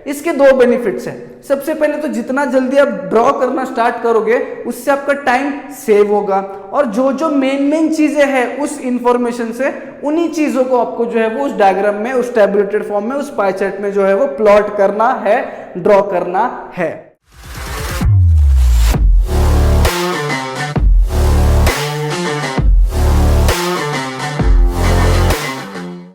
इसके दो बेनिफिट्स हैं। सबसे पहले तो जितना जल्दी आप ड्रॉ करना स्टार्ट करोगे उससे आपका टाइम सेव होगा, और जो जो मेन चीजें हैं उस इंफॉर्मेशन से उन्हीं चीजों को आपको जो है वो उस डायग्राम में, उस टैबुलेटेड फॉर्म में, उस पाई चार्ट में जो है वो प्लॉट करना है, ड्रॉ करना है।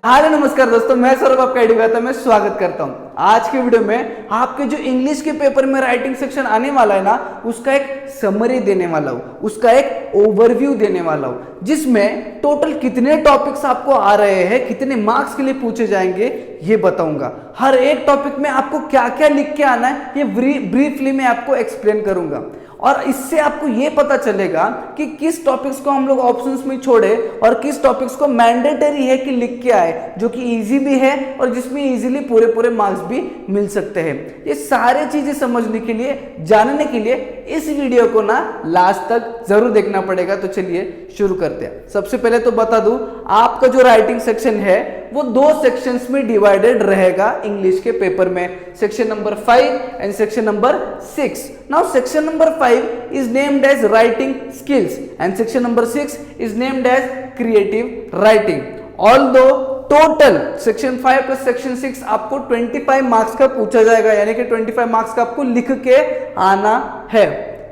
हेलो नमस्कार दोस्तों, मैं सौरभ आपका एडुकेटर में स्वागत करता हूं। आज के वीडियो में आपके जो इंग्लिश के पेपर में राइटिंग सेक्शन आने वाला है ना, उसका एक समरी देने वाला हूं, उसका एक ओवरव्यू देने वाला हूं, जिसमें टोटल कितने टॉपिक्स आपको आ रहे हैं, कितने मार्क्स के लिए पूछे जाएंगे ये बताऊंगा। हर एक टॉपिक में आपको क्या क्या लिख के आना है ये ब्रीफली मैं आपको एक्सप्लेन करूंगा, और इससे आपको ये पता चलेगा कि किस टॉपिक्स को हम लोग ऑप्शंस में छोड़े और किस टॉपिक्स को मैंडेटरी है कि लिख के आए, जो कि इजी भी है और जिसमें इजीली पूरे मार्क्स भी मिल सकते हैं। ये सारी चीजें समझने के लिए, जानने के लिए इस वीडियो को ना लास्ट तक जरूर देखना पड़ेगा। तो चलिए शुरू करते हैं। सबसे पहले तो बता दूं, आपका जो राइटिंग सेक्शन है वो दो सेक्शंस में डिवाइडेड रहेगा इंग्लिश के पेपर में, section number 5 and section number 6। Now section number 5 is named as writing skills and section number 6 is named as creative writing. Although total section 5 plus section 6 आपको 25 marks का पूछा जाएगा, यानी कि 25 मार्क्स का आपको लिख के आना है।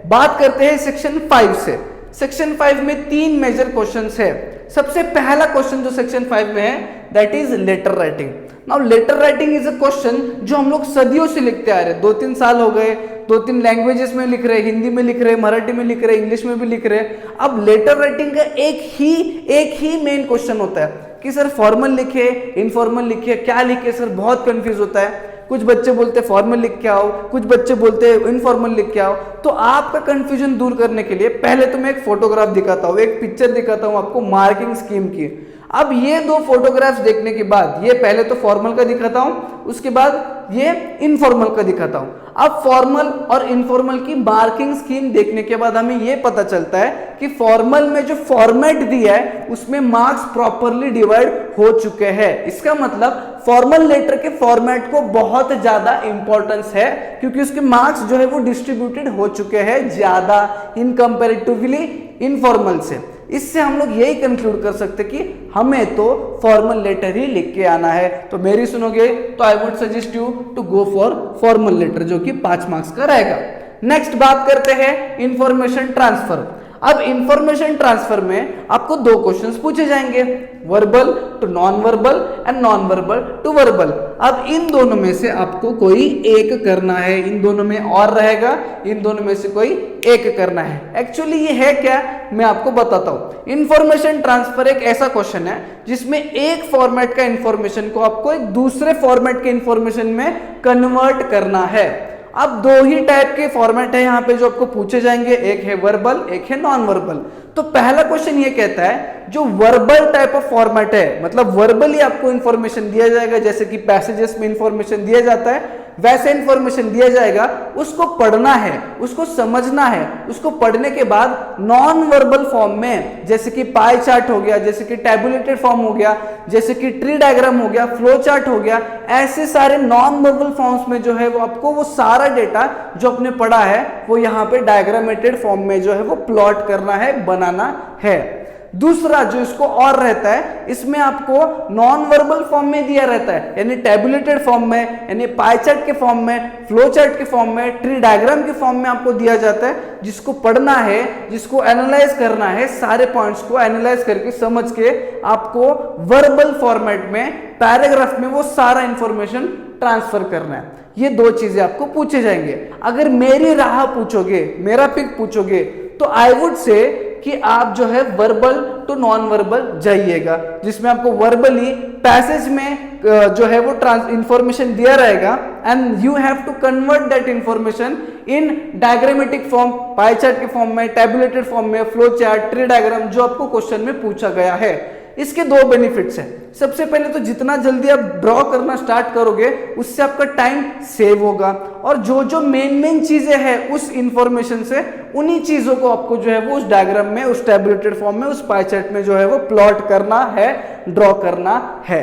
बात करते हैं सेक्शन 5 से। सेक्शन 5 में 3 मेजर क्वेश्चंस है। सबसे पहला क्वेश्चन जो सेक्शन 5 में है that is letter writing. Now letter writing is a question जो हम लोग सदियों से लिखते आ रहे हैं। 2-3 साल हो गए, 2-3 लैंग्वेजेस में लिख रहे, हिंदी में लिख रहे, मराठी में लिख रहे, इंग्लिश में भी लिख रहे। अब लेटर राइटिंग का एक ही मेन क्वेश्चन होता है कि सर फॉर्मल लिखे, इनफॉर्मल लिखे, क्या लिखे सर, बहुत कंफ्यूज होता है। कुछ बच्चे बोलते हैं फॉर्मल लिख के आओ, कुछ बच्चे बोलते हैं इनफॉर्मल लिख के आओ। तो आपका कंफ्यूजन दूर करने के लिए पहले तो मैं एक फोटोग्राफ दिखाता हूँ, एक पिक्चर दिखाता हूँ आपको मार्किंग स्कीम की। अब ये दो फोटोग्राफ्स देखने के बाद, ये पहले तो फॉर्मल का दिखाता हूं, उसके बाद ये इनफॉर्मल का दिखाता हूं। अब फॉर्मल और इनफॉर्मल की मार्किंग स्कीम देखने के बाद हमें ये पता चलता है कि फॉर्मल में जो फॉर्मेट दिया है उसमें मार्क्स प्रॉपरली डिवाइड हो चुके हैं। इसका मतलब फॉर्मल लेटर के फॉर्मेट को बहुत ज्यादा इंपॉर्टेंस है, क्योंकि उसके मार्क्स जो है वो डिस्ट्रीब्यूटेड हो चुके हैं ज्यादा इन कंपैरेटिवली इनफॉर्मल से। इससे हम लोग यही कंक्लूड कर सकते कि हमें तो फॉर्मल लेटर ही लिख के आना है। तो मेरी सुनोगे तो I would suggest you to go for formal letter, जो कि 5 मार्क्स का रहेगा। नेक्स्ट बात करते हैं इंफॉर्मेशन ट्रांसफर। अब इंफॉर्मेशन ट्रांसफर में आपको 2 क्वेश्चंस पूछे जाएंगे, verbal to non verbal and non verbal to verbal. अब इन दोनों में से आपको कोई एक करना है, इन दोनों में और रहेगा, इन दोनों में से कोई एक करना है। एक्चुअली ये है क्या, मैं आपको बताता हूं। इंफॉर्मेशन ट्रांसफर एक ऐसा क्वेश्चन है जिसमें एक फॉर्मेट का इंफॉर्मेशन को आपको एक दूसरे फॉर्मेट के इंफॉर्मेशन में कन्वर्ट करना है। अब 2 ही टाइप के फॉर्मेट है यहाँ पे जो आपको पूछे जाएंगे, एक है वर्बल, एक है नॉन वर्बल। तो पहला क्वेश्चन ये कहता है जो वर्बल टाइप ऑफ फॉर्मेट है, मतलब वर्बली आपको इंफॉर्मेशन दिया जाएगा, जैसे कि पैसेजेस में इंफॉर्मेशन दिया जाता है वैसे इंफॉर्मेशन दिया जाएगा, उसको पढ़ना है, उसको समझना है। उसको पढ़ने के बाद नॉन वर्बल फॉर्म में, जैसे कि पाई चार्ट हो गया, जैसे कि टैबुलेटेड फॉर्म हो गया, जैसे कि ट्री डायग्राम हो गया, फ्लो चार्ट हो गया, ऐसे सारे नॉन वर्बल फॉर्म्स में जो है वो आपको वो सारा डेटा जो आपने पढ़ा है वो यहाँ पे डायग्रामेटेड फॉर्म में जो है वो प्लॉट करना है, बनाना है। दूसरा जो इसको और रहता है, इसमें आपको नॉन वर्बल फॉर्म में दिया रहता है, यानी टैबुलेटेड फॉर्म में, यानी पाई चार्ट के फॉर्म में, फ्लो चार्ट के फॉर्म में, ट्री डायग्राम के फॉर्म में आपको दिया जाता है, जिसको पढ़ना है, जिसको एनालाइज करना है, सारे पॉइंट्स को एनालाइज करके समझ के आपको वर्बल फॉर्मेट में, पैराग्राफ में वो सारा इंफॉर्मेशन ट्रांसफर करना है। ये 2 चीजें आपको पूछे जाएंगे। अगर मेरी राह पूछोगे, मेरा पिक पूछोगे, तो आई वुड से कि आप जो है वर्बल टू नॉन वर्बल जाइएगा, जिसमें आपको वर्बली पैसेज में जो है वो इंफॉर्मेशन दिया रहेगा and you have to convert that information in diagrammatic form, pie chart के फॉर्म में, टैबुलेटेड फॉर्म में, फ्लो चार्ट, ट्री डायग्राम, जो आपको क्वेश्चन में पूछा गया है। इसके 2 बेनिफिट्स हैं। सबसे पहले तो जितना जल्दी आप ड्रॉ करना स्टार्ट करोगे उससे आपका टाइम सेव होगा, और जो जो मेन चीजें हैं उस इंफॉर्मेशन से उन्हीं चीजों को आपको जो है वो उस डायग्राम में, उस टैबुलेटेड फॉर्म में, उस पाई चार्ट में जो है वो प्लॉट करना है, ड्रॉ करना है।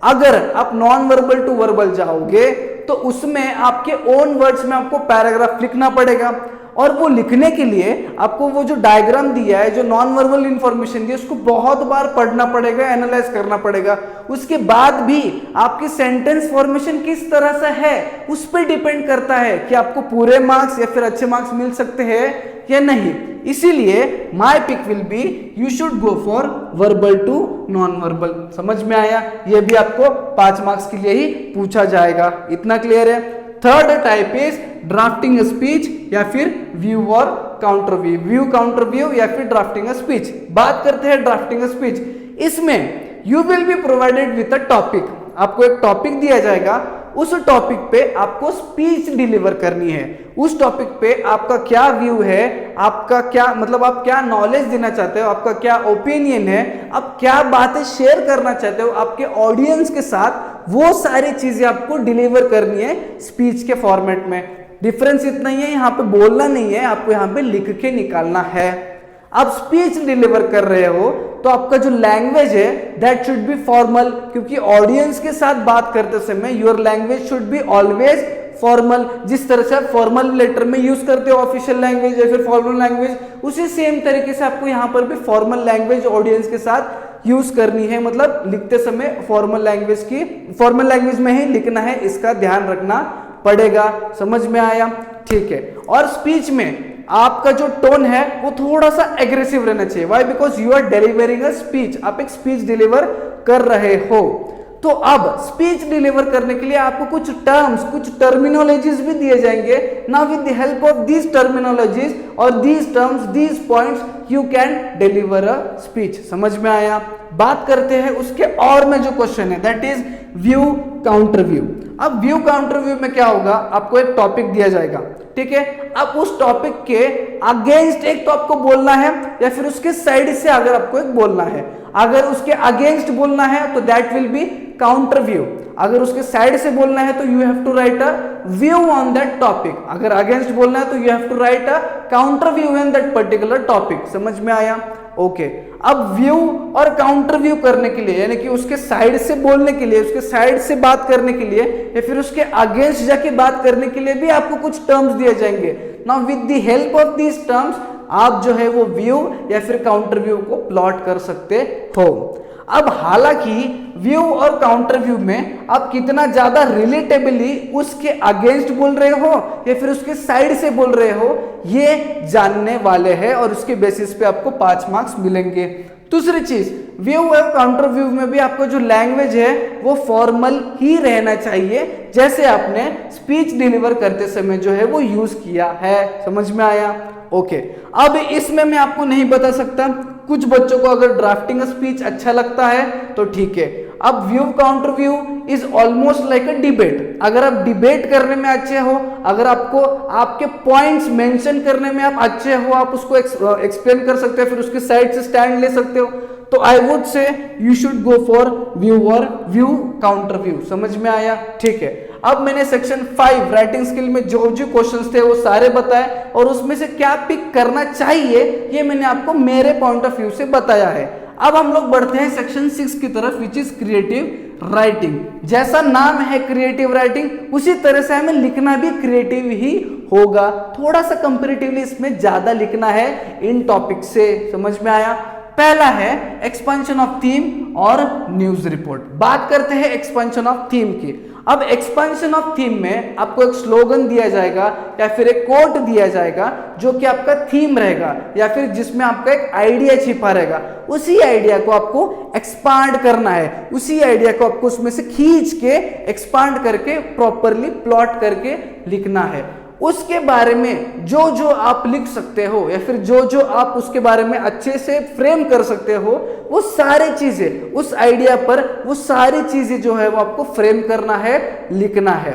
अगर आप नॉन वर्बल टू वर्बल जाओगे तो उसमें आपके ओन वर्ड्स में आपको पैराग्राफ लिखना पड़ेगा, और वो लिखने के लिए आपको वो जो डायग्राम दिया है, जो नॉन वर्बल इंफॉर्मेशन दी है, उसको बहुत बार पढ़ना पड़ेगा, एनालाइज करना पड़ेगा। उसके बाद भी आपकी सेंटेंस फॉर्मेशन किस तरह से है उस पर डिपेंड करता है कि आपको पूरे मार्क्स या फिर अच्छे मार्क्स मिल सकते हैं या नहीं। इसीलिए my pick will be you should go for verbal to non verbal. समझ में आया? ये भी आपको 5 मार्क्स के लिए ही पूछा जाएगा। इतना क्लियर है? Third type is drafting speech या फिर व्यू और counter view, view counter view या फिर ड्राफ्टिंग स्पीच। बात करते हैं ड्राफ्टिंग स्पीच। इसमें you will be provided with a topic, आपको एक टॉपिक दिया जाएगा, उस टॉपिक पे आपको स्पीच डिलीवर करनी है। उस टॉपिक पे आपका क्या व्यू है, आपका क्या मतलब आप क्या नॉलेज देना चाहते हो, आपका क्या ओपिनियन है, आप क्या बातें शेयर करना चाहते हो आपके ऑडियंस के साथ, वो सारी चीजें आपको डिलीवर करनी है स्पीच के फॉर्मेट में। डिफरेंस इतना ही है, यहाँ पे बोलना नहीं है, आपको यहाँ पे लिख के निकालना है। आप स्पीच डिलीवर कर रहे हो तो आपका जो लैंग्वेज है दैट शुड बी फॉर्मल, क्योंकि ऑडियंस के साथ बात करते समय your language should be always formal. जिस तरह से आप फॉर्मल लेटर में यूज करते हो ऑफिशियल लैंग्वेज या फिर फॉर्मल लैंग्वेज, उसी सेम तरीके से आपको यहाँ पर भी फॉर्मल लैंग्वेज ऑडियंस के साथ यूज करनी है। मतलब लिखते समय फॉर्मल लैंग्वेज में ही लिखना है, इसका ध्यान रखना पड़ेगा। समझ में आया? ठीक है। और स्पीच में आपका जो टोन है वो थोड़ा सा एग्रेसिव रहना चाहिए। Why? Because you are delivering a speech, आप एक स्पीच डिलीवर कर रहे हो। तो अब स्पीच डिलीवर करने के लिए आपको कुछ टर्म्स, कुछ टर्मिनोलॉजीज भी दिए जाएंगे। Now with the help of these terminologies और these terms, these points, you can deliver a speech. समझ में आया? बात करते हैं उसके और में जो क्वेश्चन है that is view counter view. अब व्यू काउंटर व्यू में क्या होगा, आपको एक टॉपिक दिया जाएगा, ठीक है। अब उस टॉपिक के अगेंस्ट एक तो आपको बोलना है या फिर उसके साइड से अगर आपको एक बोलना है। अगर उसके अगेंस्ट बोलना है तो that will be counter view. अगर उसके साइड से बोलना है तो you have to write a view on that topic. अगर अगेंस्ट बोलना है तो you have to write a counter view on that particular topic. समझ में आया? ओके। अब व्यू और काउंटर व्यू करने के लिए, यानी कि उसके साइड से बोलने के लिए, उसके साइड से बात करने के लिए या फिर उसके अगेंस्ट जाके बात करने के लिए भी आपको कुछ टर्म्स दिए जाएंगे। Now with the help of these terms आप जो है वो व्यू या फिर काउंटर व्यू को प्लॉट कर सकते हो। अब हालांकि व्यू और काउंटर व्यू में आप कितना ज्यादा रिलेटेबली उसके अगेंस्ट बोल रहे हो या फिर उसके साइड से बोल रहे हो, ये जानने वाले हैं और उसके बेसिस पे आपको 5 मार्क्स मिलेंगे। दूसरी चीज, व्यू और काउंटर व्यू में भी आपको जो लैंग्वेज है वो फॉर्मल ही रहना चाहिए, जैसे आपने स्पीच डिलीवर करते समय जो है वो यूज किया है। समझ में आया? ओके। अब इसमें मैं आपको नहीं बता सकता, कुछ बच्चों को अगर ड्राफ्टिंग स्पीच अच्छा लगता है तो ठीक है। अब view counter view is almost like a debate. अगर आप डिबेट करने में अच्छे हो, अगर आपको आपके पॉइंट्स मेंशन करने में आप अच्छे हो, आप उसको एक्सप्लेन कर सकते हो, फिर उसके साइड से स्टैंड ले सकते हो, तो I would say you should go for view और व्यू काउंटर व्यू। समझ में आया? ठीक है। अब मैंने सेक्शन 5 राइटिंग स्किल में जो जो क्वेश्चंस थे वो सारे बताए और उसमें से क्या पिक करना चाहिए ये मैंने आपको मेरे पॉइंट ऑफ व्यू से बताया है। अब हम लोग बढ़ते हैं सेक्शन 6 की तरफ, विच इज क्रिएटिव राइटिंग। जैसा नाम है क्रिएटिव राइटिंग, उसी तरह से हमें लिखना भी क्रिएटिव ही होगा। थोड़ा सा कंपैरेटिवली इसमें ज्यादा लिखना है इन टॉपिक से। समझ में आया? पहला है एक्सपेंशन ऑफ थीम और न्यूज रिपोर्ट। बात करते हैं एक्सपेंशन ऑफ थीम की। अब एक्सपेंशन ऑफ थीम में आपको एक स्लोगन दिया जाएगा या फिर एक कोट दिया जाएगा जो कि आपका थीम रहेगा या फिर जिसमें आपका एक आइडिया छिपा रहेगा। उसी आइडिया को आपको एक्सपांड करना है, उसी आइडिया को आपको उसमें से खींच के एक्सपांड करके प्रॉपरली प्लॉट करके लिखना है। उसके बारे में जो जो आप लिख सकते हो या फिर जो जो आप उसके बारे में अच्छे से फ्रेम कर सकते हो, वो सारी चीजें उस आइडिया पर, वो सारी चीजें जो है वो आपको फ्रेम करना है, लिखना है।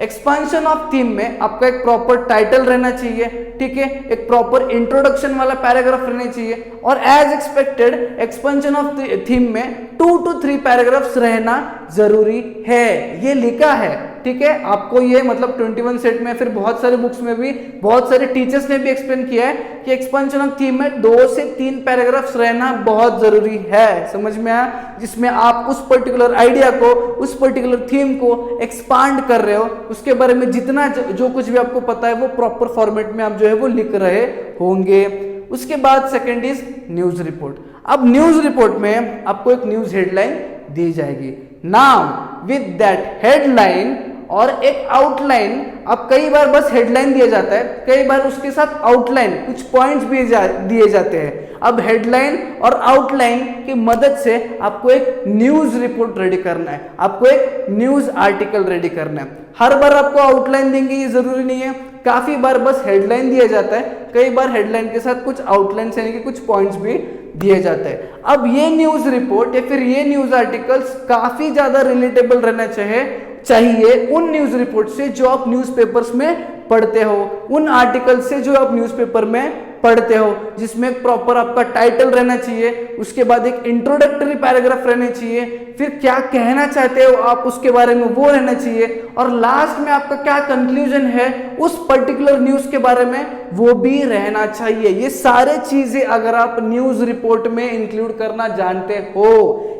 एक्सपेंशन ऑफ थीम में आपका एक प्रॉपर टाइटल रहना चाहिए, ठीक है, एक प्रॉपर इंट्रोडक्शन वाला पैराग्राफ रहना चाहिए और as expected expansion of theme में 2 to 3 पैराग्राफ्स रहना जरूरी है, ये लिखा है। ठीक है, आपको ये मतलब 21 सेट में, फिर बहुत सारे बुक्स में भी, बहुत सारे टीचर्स ने भी एक्सप्लेन किया है कि एक्सपेंशन ऑफ थीम में 2 से 3 पैराग्राफ्स रहना बहुत जरूरी है। समझ में आया? जिसमें आप उस पर्टिकुलर आइडिया को, उस पर्टिकुलर थीम को एक्सपांड कर रहे हो, उसके बारे में जितना जो कुछ भी आपको पता है वो प्रॉपर फॉर्मेट में आप जो है वो लिख रहे होंगे। उसके बाद सेकंड इज न्यूज रिपोर्ट। अब न्यूज रिपोर्ट में आपको एक न्यूज हेडलाइन दी जाएगी। नाउ विद दैट हेडलाइन और एक आउटलाइन, अब कई बार बस हेडलाइन दिया जाता है, कई बार उसके साथ आउटलाइन, कुछ पॉइंट्स भी दिए जाते हैं। अब हेडलाइन और आउटलाइन की मदद से आपको एक न्यूज रिपोर्ट रेडी करना है, आपको एक न्यूज आर्टिकल रेडी करना है। हर बार आपको आउटलाइन देंगे ये जरूरी नहीं है, काफी बार बस हेडलाइन दिया जाता है, कई बार हेडलाइन के साथ कुछ आउटलाइन यानी कि कुछ पॉइंट्स भी दिए जाते हैं। अब ये न्यूज रिपोर्ट या फिर ये न्यूज आर्टिकल्स काफी ज्यादा रिलेटेबल रहना चाहिए उन न्यूज रिपोर्ट से जो आप न्यूज़पेपर्स में पढ़ते हो, उन आर्टिकल से जो आप न्यूज़पेपर में पढ़ते हो, जिसमें प्रॉपर आपका टाइटल रहना चाहिए, उसके बाद एक इंट्रोडक्टरी पैराग्राफ रहना चाहिए, फिर क्या कहना चाहते हो आप उसके बारे में वो रहना चाहिए, और लास्ट में आपका क्या कंक्लूजन है उस पर्टिकुलर न्यूज के बारे में वो भी रहना चाहिए। ये सारे चीजें अगर आप न्यूज रिपोर्ट में इंक्लूड करना जानते हो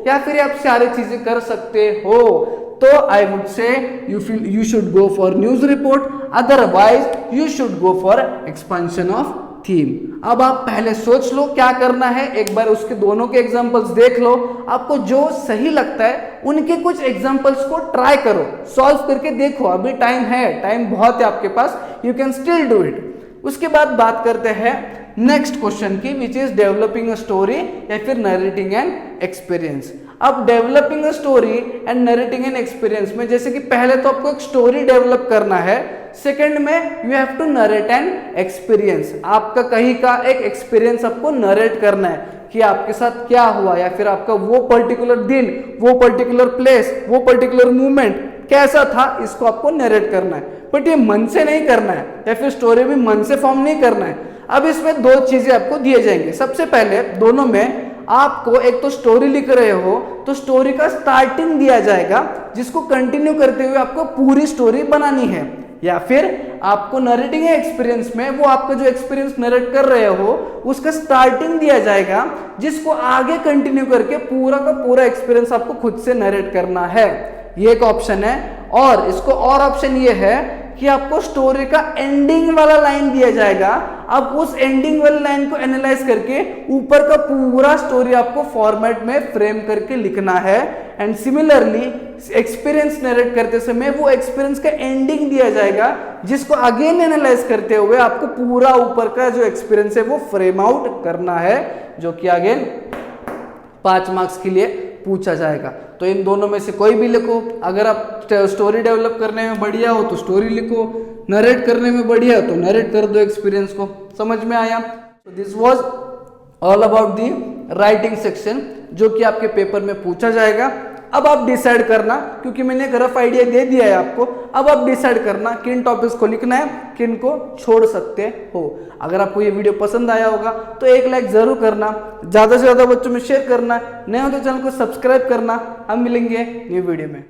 या फिर आप सारी चीजें कर सकते हो तो I would say you should go for news report, otherwise you should go for expansion of theme। अब आप पहले सोच लो क्या करना है, एक बार उसके दोनों के एग्जांपल्स देख लो, आपको जो सही लगता है उनके कुछ एग्जांपल्स को ट्राई करो, सॉल्व करके देखो, अभी टाइम है, टाइम बहुत है आपके पास, you can still do it. उसके बाद बात करते हैं नेक्स्ट क्वेश्चन की, which is developing a story या फिर नरेटिंग एन एक्सपीरियंस। अब developing a story and narrating an experience में जैसे कि पहले तो आपको एक स्टोरी डेवलप करना है, सेकंड में you have to narrate an experience, आपका कहीं का एक एक्सपीरियंस आपको नरेट करना है कि आपके साथ क्या हुआ या फिर आपका वो पर्टिकुलर दिन, वो पर्टिकुलर प्लेस, वो पर्टिकुलर मूवमेंट कैसा था, इसको आपको नरेट करना है। बट ये मन से नहीं करना है या फिर स्टोरी भी मन से फॉर्म नहीं करना है। अब इसमें 2 चीजें आपको दिए जाएंगे। सबसे पहले दोनों में आपको एक तो स्टोरी लिख रहे हो तो स्टोरी का स्टार्टिंग दिया जाएगा जिसको कंटिन्यू करते हुए आपको पूरी स्टोरी बनानी है, या फिर आपको नरेटिंग एक्सपीरियंस में वो आपका जो एक्सपीरियंस नरेट कर रहे हो उसका स्टार्टिंग दिया जाएगा जिसको आगे कंटिन्यू करके पूरा का पूरा एक्सपीरियंस आपको खुद से नरेट करना है। ये एक ऑप्शन है। और इसको और ऑप्शन ये है कि आपको स्टोरी का एंडिंग वाला लाइन दिया जाएगा, अब उस एंडिंग वाले लाइन को एनालाइज करके ऊपर का पूरा स्टोरी आपको फॉर्मेट में फ्रेम करके लिखना है। एंड सिमिलरली एक्सपीरियंस नरेट करते समय वो एक्सपीरियंस का एंडिंग दिया जाएगा जिसको अगेन एनालाइज करते हुए आपको पूरा ऊपर का जो एक्सपीरियंस है वो फ्रेम आउट करना है, जो कि अगेन 5 मार्क्स के लिए पूछा जाएगा। तो इन दोनों में से कोई भी लिखो। अगर आप स्टोरी डेवलप करने में बढ़िया हो तो स्टोरी लिखो, नरेट करने में बढ़िया हो तो नरेट कर दो एक्सपीरियंस को। समझ में आया? This was all about the writing section जो कि आपके पेपर में पूछा जाएगा। अब आप डिसाइड करना, क्योंकि मैंने एक रफ आइडिया दे दिया है आपको, अब आप डिसाइड करना किन टॉपिक्स को लिखना है, किन को छोड़ सकते हो। अगर आपको ये वीडियो पसंद आया होगा तो एक लाइक जरूर करना, ज्यादा से ज्यादा बच्चों में शेयर करना, नए हो तो चैनल को सब्सक्राइब करना। हम मिलेंगे न्यू वीडियो में।